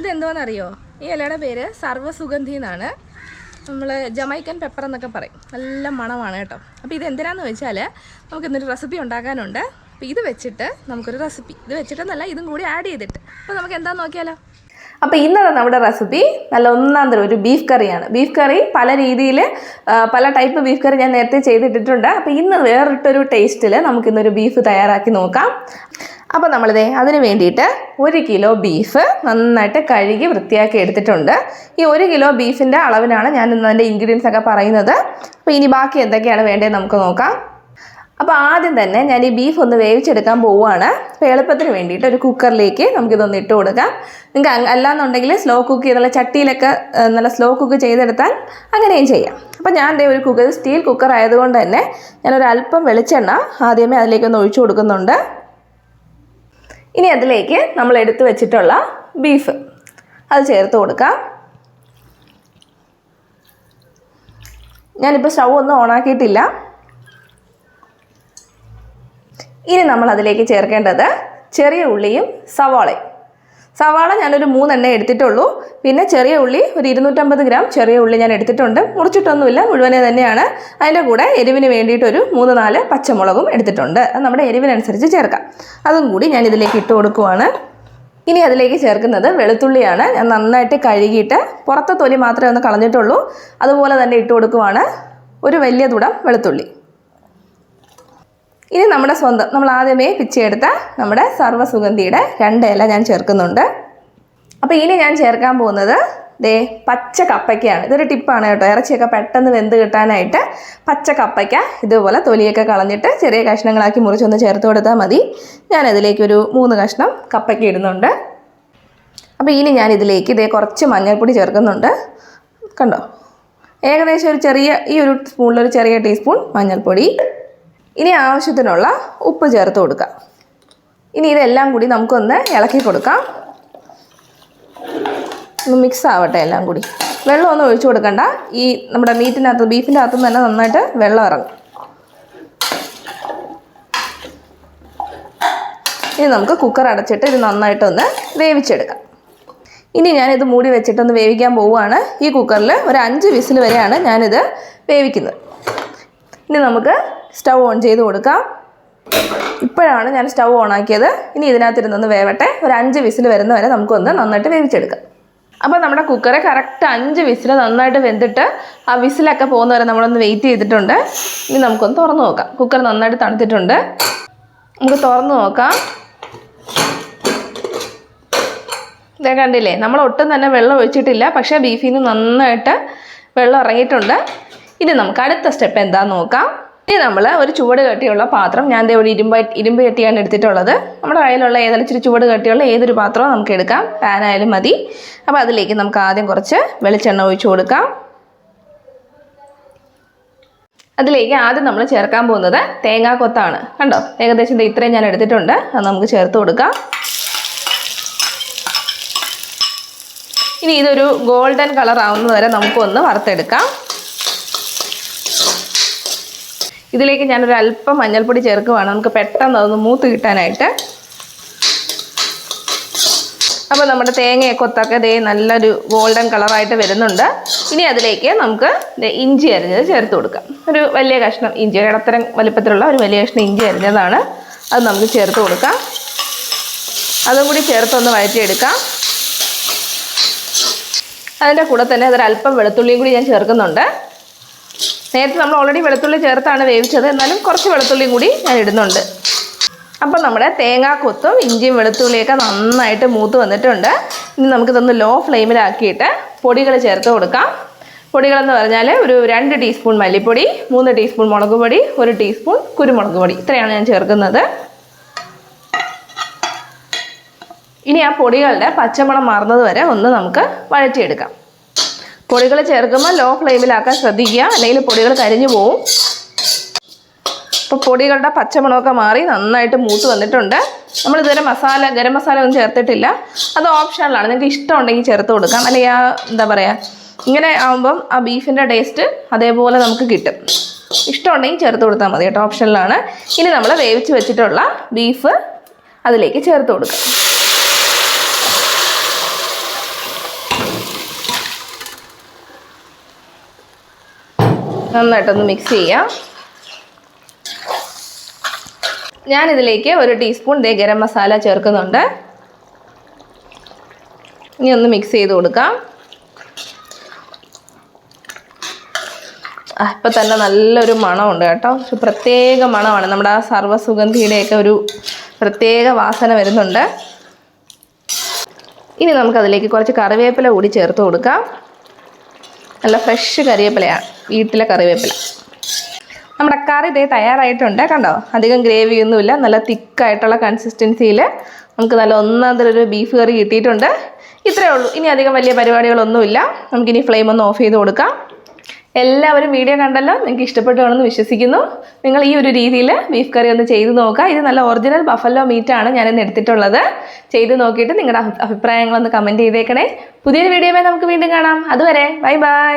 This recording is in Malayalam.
ഇതെന്തോന്നറിയോ? ഈ ഇലയുടെ പേര് സർവ്വസുഗന്ധി എന്നാണ്. നമ്മൾ ജമൈക്കൻ പെപ്പർ എന്നൊക്കെ പറയും. നല്ല മണമാണ് കേട്ടോ. അപ്പോൾ ഇത് എന്തിനാന്ന് വെച്ചാൽ നമുക്ക് ഇന്നൊരു റെസിപ്പി ഉണ്ടാക്കാനുണ്ട്. അപ്പോൾ ഇത് വെച്ചിട്ട് നമുക്കൊരു റെസിപ്പി, ഇത് വെച്ചിട്ടെന്നല്ല ഇതും കൂടി ആഡ് ചെയ്തിട്ട്, അപ്പോൾ നമുക്ക് എന്താണെന്ന് നോക്കിയാലോ. അപ്പോൾ ഇന്നത്തെ നമ്മുടെ റെസിപ്പി നല്ല ഒന്നാം തരം ഒരു ബീഫ് കറിയാണ്. ബീഫ് കറി പല രീതിയിൽ പല ടൈപ്പ് ബീഫ് കറി ഞാൻ നേരത്തെ ചെയ്തിട്ടിട്ടുണ്ട്. അപ്പോൾ ഇന്ന് വേറിട്ടൊരു ടേസ്റ്റിൽ നമുക്കിന്നൊരു ബീഫ് തയ്യാറാക്കി നോക്കാം. അപ്പോൾ നമ്മളിതേ അതിന് വേണ്ടിയിട്ട് 1 കിലോ ബീഫ് നന്നായിട്ട് കഴുകി വൃത്തിയാക്കി എടുത്തിട്ടുണ്ട്. ഈ 1 കിലോ ബീഫിൻ്റെ അളവിനാണ് ഞാൻ ഇന്ന് അതിൻ്റെ ഇൻഗ്രീഡിയൻസ് ഒക്കെ പറയുന്നത്. അപ്പോൾ ഇനി ബാക്കി എന്തൊക്കെയാണ് വേണ്ടത് നമുക്ക് നോക്കാം. അപ്പോൾ ആദ്യം തന്നെ ഞാൻ ഈ ബീഫ് ഒന്ന് വേവിച്ചെടുക്കാൻ പോവുകയാണ്. അപ്പോൾ എളുപ്പത്തിന് വേണ്ടിയിട്ട് ഒരു കുക്കറിലേക്ക് നമുക്കിതൊന്ന് ഇട്ട് കൊടുക്കാം. നിങ്ങൾക്ക് അല്ലാന്നുണ്ടെങ്കിൽ സ്ലോ കുക്ക് ചെയ്തുള്ള ചട്ടിയിലൊക്കെ നല്ല സ്ലോ കുക്ക് ചെയ്തെടുത്താൽ അങ്ങനെയും ചെയ്യാം. അപ്പോൾ ഞാൻ ഒരു കുക്കർ, സ്റ്റീൽ കുക്കർ ആയതുകൊണ്ട് തന്നെ ഞാനൊരു അല്പം വെളിച്ചെണ്ണ ആദ്യമേ അതിലേക്കൊന്ന് ഒഴിച്ചു കൊടുക്കുന്നുണ്ട്. ഇനി അതിലേക്ക് നമ്മൾ എടുത്തു വെച്ചിട്ടുള്ള ബീഫ് അത് ചേർത്ത് കൊടുക്കാം. ഞാനിപ്പോൾ സ്റ്റൗ ഒന്നും ഓണാക്കിയിട്ടില്ല. ഇനി നമ്മൾ അതിലേക്ക് ചേർക്കേണ്ടത് ചെറിയ ഉള്ളിയും സവാളയും. സവാള ഞാനൊരു 3 എണ്ണ എടുത്തിട്ടുള്ളൂ. പിന്നെ ചെറിയ ഉള്ളി ഒരു 250 ഗ്രാം ചെറിയ ഉള്ളി ഞാൻ എടുത്തിട്ടുണ്ട്. മുറിച്ചിട്ടൊന്നുമില്ല, മുഴുവനെ തന്നെയാണ്. അതിൻ്റെ കൂടെ എരിവിന് വേണ്ടിയിട്ടൊരു 3-4 പച്ചമുളകും എടുത്തിട്ടുണ്ട്. അത് നമ്മുടെ എരിവിനനുസരിച്ച് ചേർക്കാം. അതും കൂടി ഞാൻ ഇതിലേക്ക് ഇട്ട് കൊടുക്കുവാണ്. ഇനി അതിലേക്ക് ചേർക്കുന്നത് വെളുത്തുള്ളിയാണ്. ഞാൻ നന്നായിട്ട് കഴുകിയിട്ട് പുറത്തെ തൊലി മാത്രമേ ഒന്ന് കളഞ്ഞിട്ടുള്ളൂ. അതുപോലെ തന്നെ ഇട്ട് കൊടുക്കുവാണ് ഒരു വലിയ തുടം വെളുത്തുള്ളി. ഇനി നമ്മുടെ സ്വന്തം നമ്മൾ ആദ്യമേ പിച്ചെടുത്ത നമ്മുടെ സർവ്വസുഗന്ധിയുടെ 2 ഇല ഞാൻ ചേർക്കുന്നുണ്ട്. അപ്പോൾ ഇനി ഞാൻ ചേർക്കാൻ പോകുന്നത് പച്ച കപ്പയ്ക്കാണ്. ഇതൊരു ടിപ്പാണ് കേട്ടോ. ഇറച്ചിയൊക്കെ പെട്ടെന്ന് വെന്ത് കിട്ടാനായിട്ട് പച്ച കപ്പയ്ക്ക ഇതുപോലെ തൊലിയൊക്കെ കളഞ്ഞിട്ട് ചെറിയ കഷ്ണങ്ങളാക്കി മുറിച്ചൊന്ന് ചേർത്ത് കൊടുത്താൽ മതി. ഞാനതിലേക്കൊരു 3 കഷ്ണം കപ്പയ്ക്ക ഇടുന്നുണ്ട്. അപ്പോൾ ഇനി ഞാൻ ഇതിലേക്ക് കുറച്ച് മഞ്ഞൾപ്പൊടി ചേർക്കുന്നുണ്ട്. കണ്ടോ, ഏകദേശം ഈ ഒരു സ്പൂണിലൊരു ചെറിയ ടീസ്പൂൺ മഞ്ഞൾപ്പൊടി. ഇനി ആവശ്യത്തിനുള്ള ഉപ്പ് ചേർത്ത് കൊടുക്കാം. ഇനി ഇതെല്ലാം കൂടി നമുക്കൊന്ന് ഇളക്കി കൊടുക്കാം. ഒന്ന് മിക്സ് ആവട്ടെ എല്ലാം കൂടി. വെള്ളമൊന്നും ഒഴിച്ചു കൊടുക്കണ്ട. ഈ നമ്മുടെ മീറ്റിനകത്ത് ബീഫിൻ്റെ അകത്തുനിന്ന് തന്നെ നന്നായിട്ട് വെള്ളം ഇറങ്ങും. ഇനി നമുക്ക് കുക്കർ അടച്ചിട്ട് ഇത് നന്നായിട്ടൊന്ന് വേവിച്ചെടുക്കാം. ഇനി ഞാനിത് മൂടി വെച്ചിട്ടൊന്ന് വേവിക്കാൻ പോവുകയാണ്. ഈ കുക്കറിൽ ഒരു 5 വിസിൽ വരെയാണ് ഞാനിത് വേവിക്കുന്നത്. ഇനി നമുക്ക് സ്റ്റൗ ഓൺ ചെയ്ത് കൊടുക്കാം. ഇപ്പോഴാണ് ഞാൻ സ്റ്റൗ ഓണാക്കിയത്. ഇനി ഇതിനകത്തിരുന്നൊന്ന് വേവട്ടെ. ഒരു 5 വിസിൽ വരുന്ന വരെ നമുക്കൊന്ന് നന്നായിട്ട് വേവിച്ചെടുക്കാം. അപ്പോൾ നമ്മുടെ കുക്കറെ കറക്റ്റ് 5 വിസിൽ നന്നായിട്ട് വെന്തിട്ട് ആ വിസിലൊക്കെ പോകുന്ന വരെ നമ്മളൊന്ന് വെയിറ്റ് ചെയ്തിട്ടുണ്ട്. ഇനി നമുക്കൊന്ന് തുറന്ന് നോക്കാം. കുക്കർ നന്നായിട്ട് തണുത്തിട്ടുണ്ട്. നമുക്ക് തുറന്ന് നോക്കാം. ഇതേ കണ്ടില്ലേ, നമ്മൾ ഒട്ടും തന്നെ വെള്ളം ഒഴിച്ചിട്ടില്ല. പക്ഷേ ബീഫിൽ നിന്ന് നന്നായിട്ട് വെള്ളം ഇറങ്ങിയിട്ടുണ്ട്. ഇനി നമുക്ക് അടുത്ത സ്റ്റെപ്പ് എന്താണെന്ന് നോക്കാം. ഇനി നമ്മൾ ഒരു ചുവട് കട്ടിയുള്ള പാത്രം, ഞാൻ ഒരു ഇരുമ്പ് കട്ടിയാണ് എടുത്തിട്ടുള്ളത്. നമ്മുടെ കയ്യിലുള്ള ഏതെങ്കിലും ഇച്ചിരി ചുവട് കട്ടിയുള്ള ഏതൊരു പാത്രവും നമുക്ക് എടുക്കാം. പാനായാലും മതി. അപ്പോൾ അതിലേക്ക് നമുക്ക് ആദ്യം കുറച്ച് വെളിച്ചെണ്ണ ഒഴിച്ചു കൊടുക്കാം. അതിലേക്ക് ആദ്യം നമ്മൾ ചേർക്കാൻ പോകുന്നത് തേങ്ങാക്കൊത്താണ്. കണ്ടോ, ഏകദേശം ഇത്രയും ഞാൻ എടുത്തിട്ടുണ്ട്. അത് നമുക്ക് ചേർത്ത് കൊടുക്കാം. ഇനി ഇതൊരു ഗോൾഡൻ കളർ ആവുന്നത് വരെ നമുക്കൊന്ന് വറുത്തെടുക്കാം. ഇതിലേക്ക് ഞാനൊരു അല്പം മഞ്ഞൾപ്പൊടി ചേർക്കുവാണ്, നമുക്ക് പെട്ടെന്ന് അതൊന്ന് മൂത്ത് കിട്ടാനായിട്ട്. അപ്പോൾ നമ്മുടെ തേങ്ങയൊക്കെ നല്ലൊരു ഗോൾഡൻ കളറായിട്ട് വരുന്നുണ്ട്. ഇനി അതിലേക്ക് നമുക്ക് ഇഞ്ചി അരിഞ്ഞത് ചേർത്ത് കൊടുക്കാം. ഒരു വലിയ കഷ്ണം ഇഞ്ചി, ഇടത്തരം വലിപ്പത്തിലുള്ള ഒരു വലിയ കഷ്ണം ഇഞ്ചി അരിഞ്ഞതാണ്. അത് നമുക്ക് ചേർത്ത് കൊടുക്കാം. അതും കൂടി ചേർത്തൊന്ന് വഴറ്റിയെടുക്കാം. അതിൻ്റെ കൂടെ തന്നെ അതൊരല്പം വെളുത്തുള്ളിയും കൂടി ഞാൻ ചേർക്കുന്നുണ്ട്. നേരത്തെ നമ്മൾ ഓൾറെഡി വെളുത്തുള്ളി ചേർത്താണ് വേവിച്ചത്, എന്നാലും കുറച്ച് വെളുത്തുള്ളിയും കൂടി ഞാൻ ഇടുന്നുണ്ട്. അപ്പോൾ നമ്മുടെ തേങ്ങാക്കൊത്തും ഇഞ്ചിയും വെളുത്തുള്ളിയൊക്കെ നന്നായിട്ട് മൂത്ത് വന്നിട്ടുണ്ട്. ഇനി നമുക്കിതൊന്ന് ലോ ഫ്ലെയിമിലാക്കിയിട്ട് പൊടികൾ ചേർത്ത് കൊടുക്കാം. പൊടികളെന്ന് പറഞ്ഞാൽ ഒരു 2 ടീസ്പൂൺ മല്ലിപ്പൊടി, 3 ടീസ്പൂൺ മുളക് പൊടി, 1 ടീസ്പൂൺ കുരുമുളക് പൊടി, ഇത്രയാണ് ഞാൻ ചേർക്കുന്നത്. ഇനി ആ പൊടികളുടെ പച്ചമണം മാറുന്നത് വരെ ഒന്ന് നമുക്ക് വഴറ്റിയെടുക്കാം. പൊടികൾ ചേർക്കുമ്പോൾ ലോ ഫ്ലെയിമിലാക്കാൻ ശ്രദ്ധിക്കുക, അല്ലെങ്കിൽ പൊടികൾ കരിഞ്ഞു പോവും. അപ്പോൾ പൊടികളുടെ പച്ചമണമൊക്കെ മാറി നന്നായിട്ട് മൂത്ത് വന്നിട്ടുണ്ട്. നമ്മളിതുവരെ ഗരം മസാല ഒന്നും ചേർത്തിട്ടില്ല. അത് ഓപ്ഷണലാണ്, നിങ്ങൾക്ക് ഇഷ്ടമുണ്ടെങ്കിൽ ചേർത്ത് കൊടുക്കാം. അല്ലെങ്കിൽ ഇങ്ങനെ ആകുമ്പം ആ ബീഫിൻ്റെ ടേസ്റ്റ് അതേപോലെ നമുക്ക് കിട്ടും. ഇഷ്ടമുണ്ടെങ്കിൽ ചേർത്ത് കൊടുത്താൽ മതി കേട്ടോ, ഓപ്ഷനിലാണ്. ഇനി നമ്മൾ വേവിച്ച് വെച്ചിട്ടുള്ള ബീഫ് അതിലേക്ക് ചേർത്ത് കൊടുക്കാം. നന്നായിട്ടൊന്ന് മിക്സ് ചെയ്യാം. ഞാനിതിലേക്ക് 1 ടീസ്പൂൺ ഗരം മസാല ചേർക്കുന്നുണ്ട്. ഇനി ഒന്ന് മിക്സ് ചെയ്ത് കൊടുക്കാം. ഇപ്പം തന്നെ നല്ലൊരു മണമുണ്ട് കേട്ടോ. ഒരു പ്രത്യേക മണമാണ്. നമ്മുടെ ആ സർവ്വസുഗന്ധിയുടെയൊക്കെ ഒരു പ്രത്യേക വാസന വരുന്നുണ്ട്. ഇനി നമുക്കതിലേക്ക് കുറച്ച് കറിവേപ്പില കൂടി ചേർത്ത് കൊടുക്കാം. നല്ല ഫ്രഷ് കറിവേപ്പിലയാണ്, വീട്ടിലെ കറിവേപ്പില. നമ്മുടെ കറി ഇതേ തയ്യാറായിട്ടുണ്ട്. കണ്ടോ, അധികം ഗ്രേവിയൊന്നുമില്ല, നല്ല തിക്കായിട്ടുള്ള കൺസിസ്റ്റൻസിയിൽ നമുക്ക് നല്ല ഒന്നാം തരം ഒരു ബീഫ് കറി കിട്ടിയിട്ടുണ്ട്. ഇത്രയേ ഉള്ളൂ. ഇനി അധികം വലിയ പരിപാടികളൊന്നുമില്ല. നമുക്കിനി ഫ്ലെയിം ഒന്ന് ഓഫ് ചെയ്ത് കൊടുക്കാം. എല്ലാവരും വീഡിയോ കണ്ടല്ലോ, നിങ്ങൾക്ക് ഇഷ്ടപ്പെട്ടു കാണുമെന്ന് വിശ്വസിക്കുന്നു. നിങ്ങൾ ഈ ഒരു രീതിയിൽ ബീഫ് കറി ഒന്ന് ചെയ്ത് നോക്കുക. ഇത് നല്ല ഒറിജിനൽ ബഫല്ലോ മീറ്റാണ് ഞാനിന്ന് എടുത്തിട്ടുള്ളത്. ചെയ്ത് നോക്കിയിട്ട് നിങ്ങളുടെ അഭിപ്രായങ്ങളൊന്ന് കമൻറ്റ് ചെയ്തേക്കണേ. പുതിയൊരു വീഡിയോയുമായി നമുക്ക് വീണ്ടും കാണാം. അതുവരെ ബൈ ബൈ.